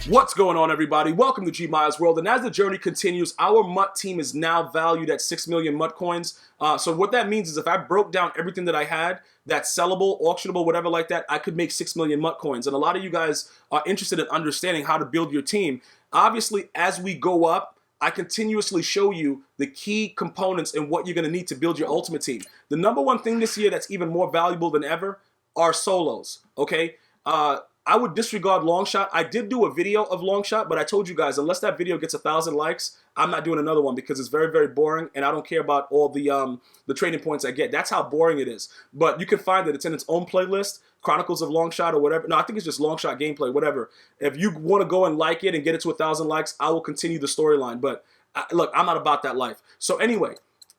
What's going on, everybody? Welcome to GmiasWorld, and as the journey continues, our MUT team is now valued at 6 million MUT coins. So what that means is if I broke down everything that I had that's sellable, auctionable, whatever like that, I could make 6 million MUT coins. And a lot of you guys are interested in understanding how to build your team. Obviously, as we go up, I continuously show you the key components and what you're going to need to build your ultimate team. The number one thing this year that's even more valuable than ever are solos, okay? I would disregard long shot. I did do a video of long shot, but I told you guys, unless that video gets 1,000 likes, I'm not doing another one because it's very, very boring, and I don't care about all the trading points I get. That's how boring it is. But you can find that it's in its own playlist, Chronicles of Long Shot or whatever. No, I think it's just Long Shot Gameplay, whatever. If you want to go and like it and get it to 1,000 likes, I will continue the storyline. But look, I'm not about that life. So anyway,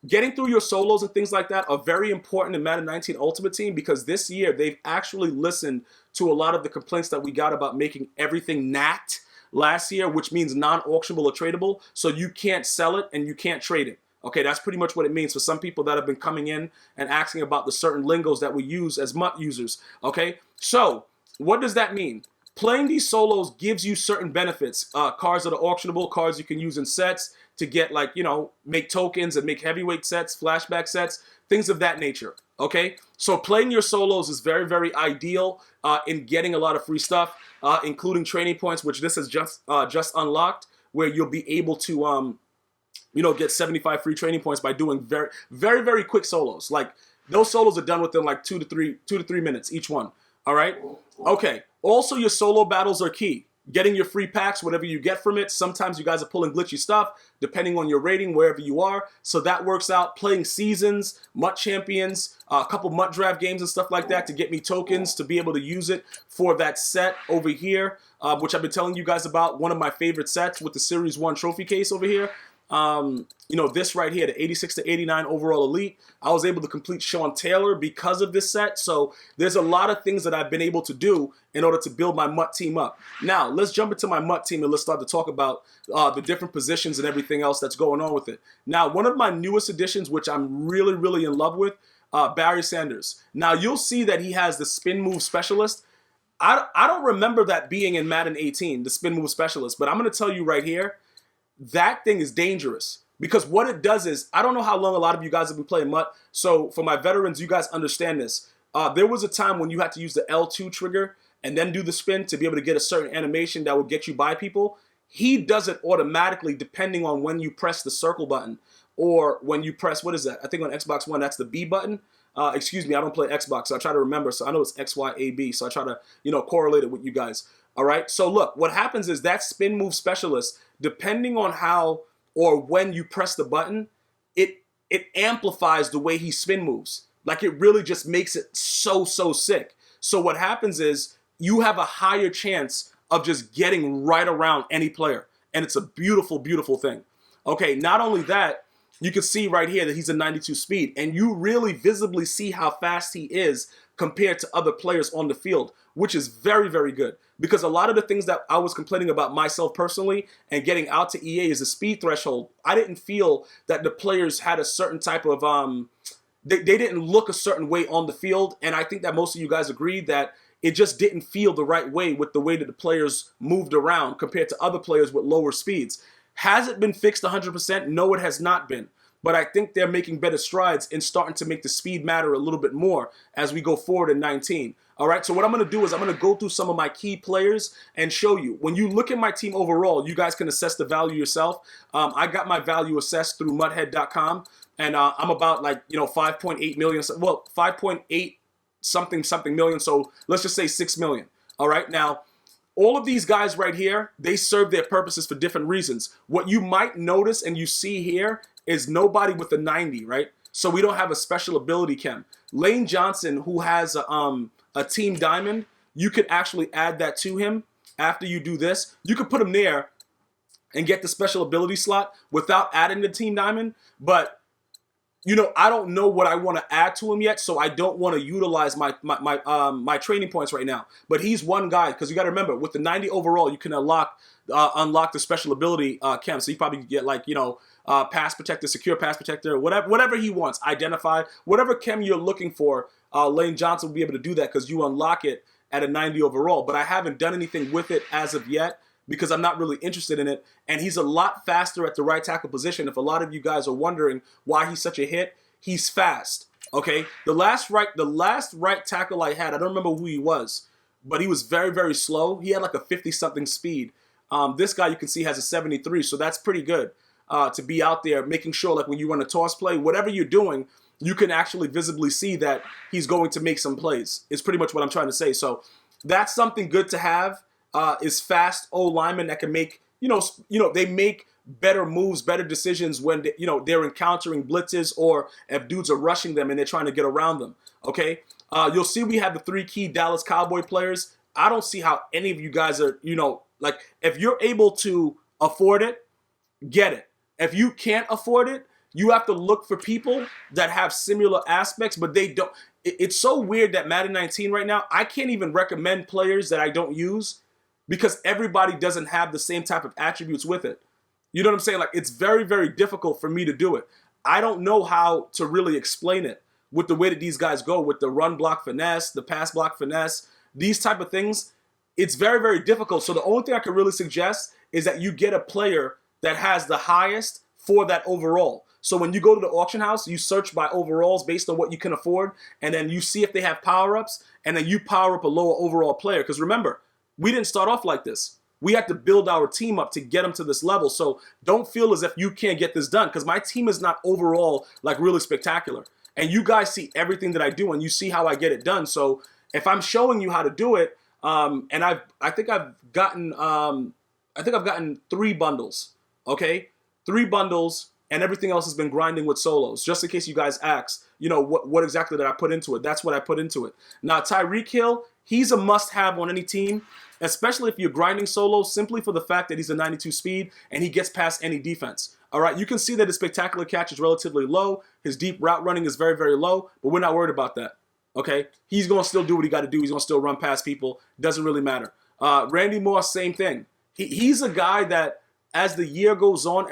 getting through your solos and things like that are very important in Madden 19 Ultimate Team because this year they've actually listened to a lot of the complaints that we got about making everything NAT last year, which means non-auctionable or tradable, so you can't sell it and you can't trade it. Okay, that's pretty much what it means for some people that have been coming in and asking about the certain lingos that we use as MUT users. Okay, so what does that mean? Playing these solos gives you certain benefits. Cards that are auctionable, cards you can use in sets to get, like, you know, make tokens and make heavyweight sets, flashback sets, things of that nature, okay? So playing your solos is very, very ideal in getting a lot of free stuff, including training points, which this has just unlocked, where you'll be able to, you know, get 75 free training points by doing very, very, very quick solos. Like, those solos are done within like 2 to 3 minutes each one, all right? Okay, also your solo battles are key. Getting your free packs, whatever you get from it. Sometimes you guys are pulling glitchy stuff, depending on your rating, wherever you are. So that works out. Playing seasons, MUT champions, a couple MUT draft games and stuff like that to get me tokens to be able to use it for that set over here, which I've been telling you guys about. One of my favorite sets with the Series 1 trophy case over here. You know, this right here, the 86 to 89 overall elite. I was able to complete Sean Taylor because of this set. So there's a lot of things that I've been able to do in order to build my MUT team up. Now, let's jump into my MUT team and let's start to talk about the different positions and everything else that's going on with it. Now, one of my newest additions, which I'm really, really in love with, Barry Sanders. Now, you'll see that he has the spin move specialist. I don't remember that being in Madden 18, the spin move specialist, but I'm going to tell you right here, that thing is dangerous because what it does is, I don't know how long a lot of you guys have been playing MUT, so for my veterans, you guys understand this. There was a time when you had to use the L2 trigger and then do the spin to be able to get a certain animation that would get you by people. He does it automatically depending on when you press the circle button or when you press, what is that? I think on Xbox One, that's the B button. Excuse me, I don't play Xbox, so I try to remember. So I know it's X, Y, A, B, so I try to, you know, correlate it with you guys. All right, so look, what happens is that spin move specialist, depending on how or when you press the button, it amplifies the way he spin moves. Like, it really just makes it so sick. So what happens is you have a higher chance of just getting right around any player. And it's a beautiful, beautiful thing. Okay, not only that, you can see right here that he's a 92 speed. And you really visibly see how fast he is compared to other players on the field, which is very, very good. Because a lot of the things that I was complaining about myself personally and getting out to EA is the speed threshold. I didn't feel that the players had a certain type of, they didn't look a certain way on the field. And I think that most of you guys agreed that it just didn't feel the right way with the way that the players moved around compared to other players with lower speeds. Has it been fixed 100%? No, it has not been. But I think they're making better strides in starting to make the speed matter a little bit more as we go forward in 19. All right, so what I'm going to do is I'm going to go through some of my key players and show you. When you look at my team overall, you guys can assess the value yourself. I got my value assessed through muthead.com, and I'm about, like, you know, 5.8 million. Well, 5.8 something million, so let's just say 6 million. All right, now, all of these guys right here, they serve their purposes for different reasons. What you might notice and you see here is nobody with a 90, right? So we don't have a special ability chem. Lane Johnson, who has a team diamond, you could actually add that to him after you do this. You could put him there and get the special ability slot without adding the team diamond, but you know, I don't know what I want to add to him yet, so I don't want to utilize my training points right now. But he's one guy, because you got to remember, with the 90 overall, you can unlock the special ability chem. So you probably get, like, you know, pass protector, secure pass protector, whatever he wants, identify, whatever chem you're looking for. Lane Johnson will be able to do that because you unlock it at a 90 overall. But I haven't done anything with it as of yet because I'm not really interested in it. And he's a lot faster at the right tackle position. If a lot of you guys are wondering why he's such a hit, he's fast. Okay, the last right tackle I had, I don't remember who he was, but he was very, very slow. He had like a 50-something speed. This guy you can see has a 73, so that's pretty good to be out there making sure, like when you run a toss play, whatever you're doing, you can actually visibly see that he's going to make some plays. It's pretty much what I'm trying to say. So that's something good to have. Is fast O linemen that can make, they make better moves, better decisions when they're encountering blitzes, or if dudes are rushing them and they're trying to get around them. Okay, you'll see we have the 3 key Dallas Cowboy players. I don't see how any of you guys are, like, if you're able to afford it, get it. If you can't afford it, you have to look for people that have similar aspects, but they don't. It's so weird that Madden 19 right now, I can't even recommend players that I don't use because everybody doesn't have the same type of attributes with it. You know what I'm saying? Like, it's very, very difficult for me to do it. I don't know how to really explain it with the way that these guys go, with the run block finesse, the pass block finesse, these type of things. It's very, very difficult. So the only thing I can really suggest is that you get a player that has the highest for that overall. So when you go to the auction house, you search by overalls based on what you can afford, and then you see if they have power-ups, and then you power up a lower overall player. Because remember, we didn't start off like this. We had to build our team up to get them to this level. So don't feel as if you can't get this done, because my team is not overall like really spectacular. And you guys see everything that I do, and you see how I get it done. So if I'm showing you how to do it, and I think I've gotten 3 bundles. Okay, 3 bundles, and everything else has been grinding with solos. Just in case you guys ask, what exactly did I put into it? That's what I put into it. Now Tyreek Hill, he's a must-have on any team, especially if you're grinding solos, simply for the fact that he's a 92 speed and he gets past any defense. All right, you can see that his spectacular catch is relatively low. His deep route running is very, very low, but we're not worried about that. Okay, he's going to still do what he got to do. He's going to still run past people. Doesn't really matter. Randy Moss, same thing. He's a guy that, as the year goes on,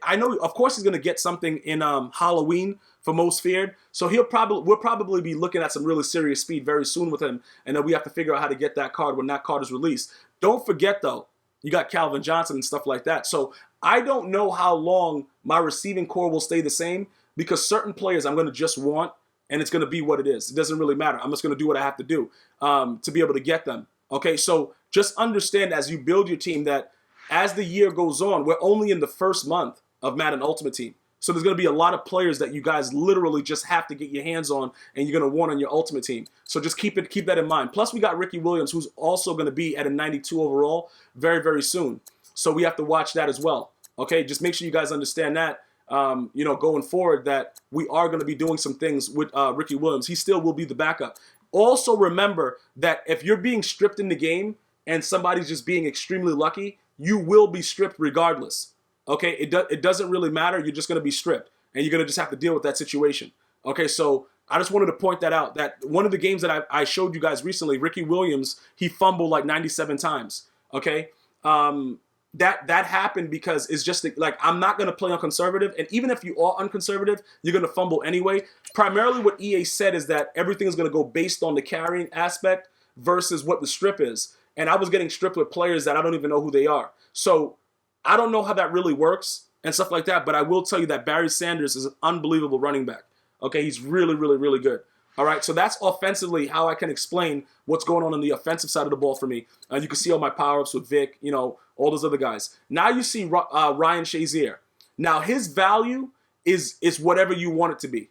I know, of course, he's going to get something in Halloween for Most Feared. So we'll probably be looking at some really serious speed very soon with him, and then we have to figure out how to get that card when that card is released. Don't forget, though, you got Calvin Johnson and stuff like that. So I don't know how long my receiving core will stay the same, because certain players I'm going to just want, and it's going to be what it is. It doesn't really matter. I'm just going to do what I have to do to be able to get them. Okay, so just understand as you build your team that as the year goes on, we're only in the first month of Madden Ultimate Team. So there's going to be a lot of players that you guys literally just have to get your hands on, and you're going to want on your Ultimate Team. So just keep that in mind. Plus, we got Ricky Williams, who's also going to be at a 92 overall very, very soon. So we have to watch that as well. Okay, just make sure you guys understand that, going forward, that we are going to be doing some things with Ricky Williams. He still will be the backup. Also remember that if you're being stripped in the game and somebody's just being extremely lucky, you will be stripped regardless. Okay, it doesn't really matter. You're just going to be stripped, and you're going to just have to deal with that situation. Okay, so I just wanted to point that out, that one of the games that I showed you guys recently, Ricky Williams, he fumbled like 97 times. Okay, that happened because it's just like, I'm not going to play on conservative, and even if you are unconservative, you're going to fumble anyway. Primarily what EA said is that everything is going to go based on the carrying aspect versus what the strip is. And I was getting stripped with players that I don't even know who they are. So I don't know how that really works and stuff like that, but I will tell you that Barry Sanders is an unbelievable running back. Okay, he's really, really, really good. All right, so that's offensively how I can explain what's going on the offensive side of the ball for me. You can see all my power-ups with Vic, all those other guys. Now you see Ryan Shazier. Now his value is whatever you want it to be.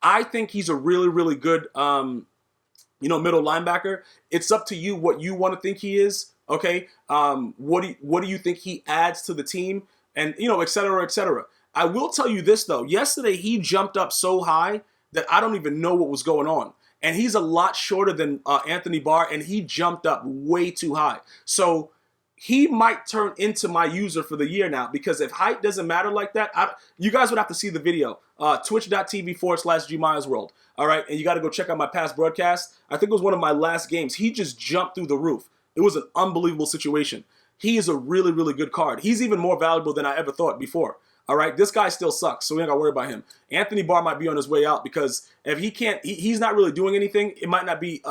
I think he's a really, really good middle linebacker. It's up to you what you want to think he is. Okay, what do you think he adds to the team, and et cetera, et cetera. I will tell you this though. Yesterday he jumped up so high that I don't even know what was going on, and he's a lot shorter than Anthony Barr, and he jumped up way too high. So he might turn into my user for the year now, because if height doesn't matter like that, you guys would have to see the video. Twitch.tv/GmiasWorld. All right, and you got to go check out my past broadcast. I think it was one of my last games. He just jumped through the roof. It was an unbelievable situation. He is a really, really good card. He's even more valuable than I ever thought before. All right, this guy still sucks, so we ain't got to worry about him. Anthony Barr might be on his way out, because if he's not really doing anything, it might not be,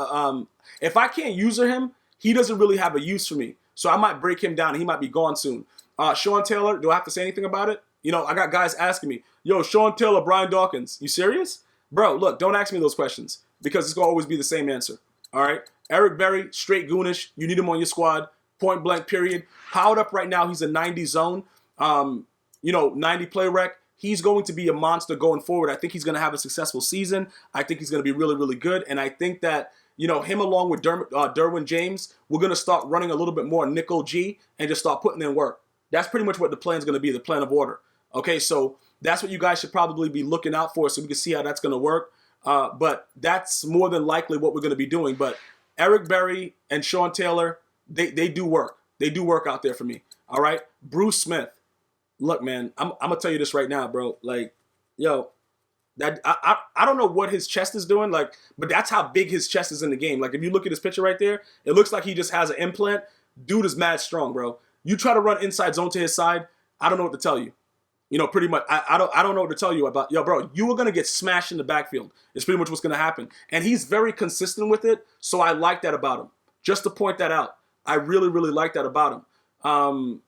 if I can't user him, he doesn't really have a use for me. So I might break him down and he might be gone soon. Sean Taylor, do I have to say anything about it? You know, I got guys asking me, yo, Sean Taylor, Brian Dawkins, you serious? Bro, look, don't ask me those questions because it's going to always be the same answer. All right? Eric Berry, straight goonish. You need him on your squad. Point blank, period. Powered up right now. He's a 90 zone. 90 play rec. He's going to be a monster going forward. I think he's going to have a successful season. I think he's going to be really, really good. And I think that, him along with Derwin James, we're going to start running a little bit more nickel G and just start putting in work. That's pretty much what the plan is going to be, the plan of order. Okay, so that's what you guys should probably be looking out for so we can see how that's going to work. But that's more than likely what we're going to be doing. But Eric Berry and Sean Taylor, they do work. They do work out there for me. All right, Bruce Smith. Look, man, I'm gonna tell you this right now, bro. Like, yo, that I don't know what his chest is doing, like, but that's how big his chest is in the game. Like, if you look at his picture right there, it looks like he just has an implant. Dude is mad strong, bro. You try to run inside zone to his side, I don't know what to tell you. Pretty much, I don't know what to tell you about. Yo, bro, you are gonna get smashed in the backfield. It's pretty much what's gonna happen, and he's very consistent with it. So I like that about him. Just to point that out, I really, really like that about him.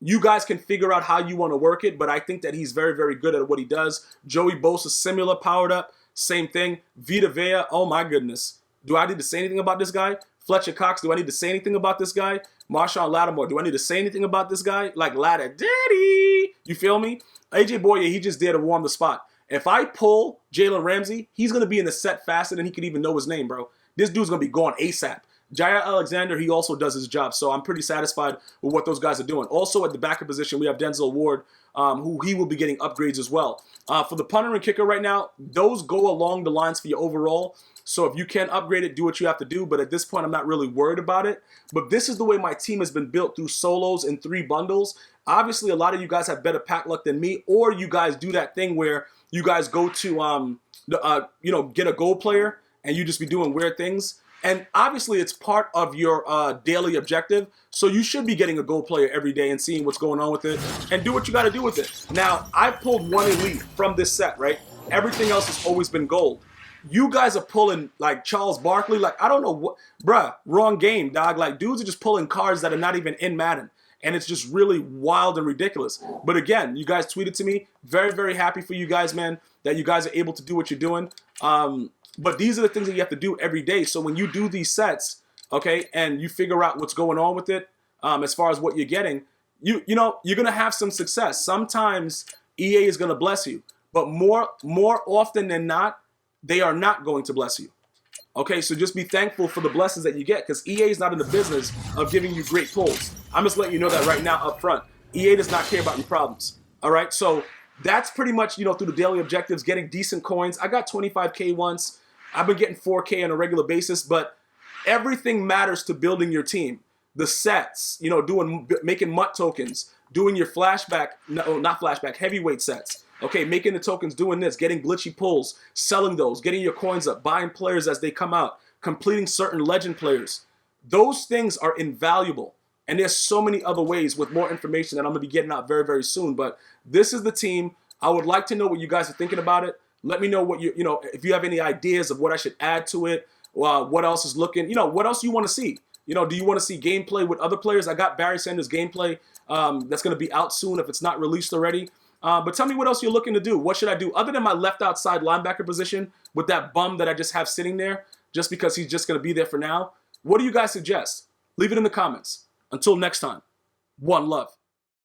You guys can figure out how you want to work it, but I think that he's very, very good at what he does. Joey Bosa, similar, powered up, same thing. Vita Vea, oh my goodness. Do I need to say anything about this guy? Fletcher Cox, do I need to say anything about this guy? Marshawn Lattimore, do I need to say anything about this guy? Like Ladder Daddy, you feel me? AJ Boye, he just there to warm the spot. If I pull Jalen Ramsey, he's going to be in the set faster than he could even know his name, bro. This dude's going to be gone ASAP. Jair Alexander, he also does his job, so I'm pretty satisfied with what those guys are doing. Also, at the backup position, we have Denzel Ward, who he will be getting upgrades as well. For the punter and kicker right now, those go along the lines for your overall. So if you can upgrade it, do what you have to do. But at this point, I'm not really worried about it. But this is the way my team has been built through solos and 3 bundles. Obviously, a lot of you guys have better pack luck than me, or you guys do that thing where you guys go to, get a goal player and you just be doing weird things. And obviously, it's part of your daily objective. So you should be getting a gold player every day and seeing what's going on with it and do what you got to do with it. Now, I pulled 1 elite from this set, right? Everything else has always been gold. You guys are pulling like Charles Barkley. Like, I don't know what, bruh, wrong game, dog. Like, dudes are just pulling cards that are not even in Madden. And it's just really wild and ridiculous. But again, you guys tweeted to me. Very, very happy for you guys, man, that you guys are able to do what you're doing. But these are the things that you have to do every day. So when you do these sets, okay, and you figure out what's going on with it, as far as what you're getting, you're gonna have some success. Sometimes EA is gonna bless you, but more often than not, they are not going to bless you. Okay, so just be thankful for the blessings that you get, because EA is not in the business of giving you great pulls. I'm just letting you know that right now up front. EA does not care about your problems. All right, so that's pretty much, through the daily objectives, getting decent coins. I got 25K once. I've been getting 4K on a regular basis, but everything matters to building your team. The sets, making MUT tokens, doing your heavyweight sets. Okay, making the tokens, doing this, getting glitchy pulls, selling those, getting your coins up, buying players as they come out, completing certain legend players. Those things are invaluable. And there's so many other ways with more information that I'm going to be getting out very, very soon. But this is the team. I would like to know what you guys are thinking about it. Let me know what if you have any ideas of what I should add to it, what else is looking, what else you want to see. Do you want to see gameplay with other players? I got Barry Sanders gameplay that's going to be out soon if it's not released already. But tell me what else you're looking to do. What should I do? Other than my left outside linebacker position with that bum that I just have sitting there, just because he's just going to be there for now. What do you guys suggest? Leave it in the comments. Until next time, one love.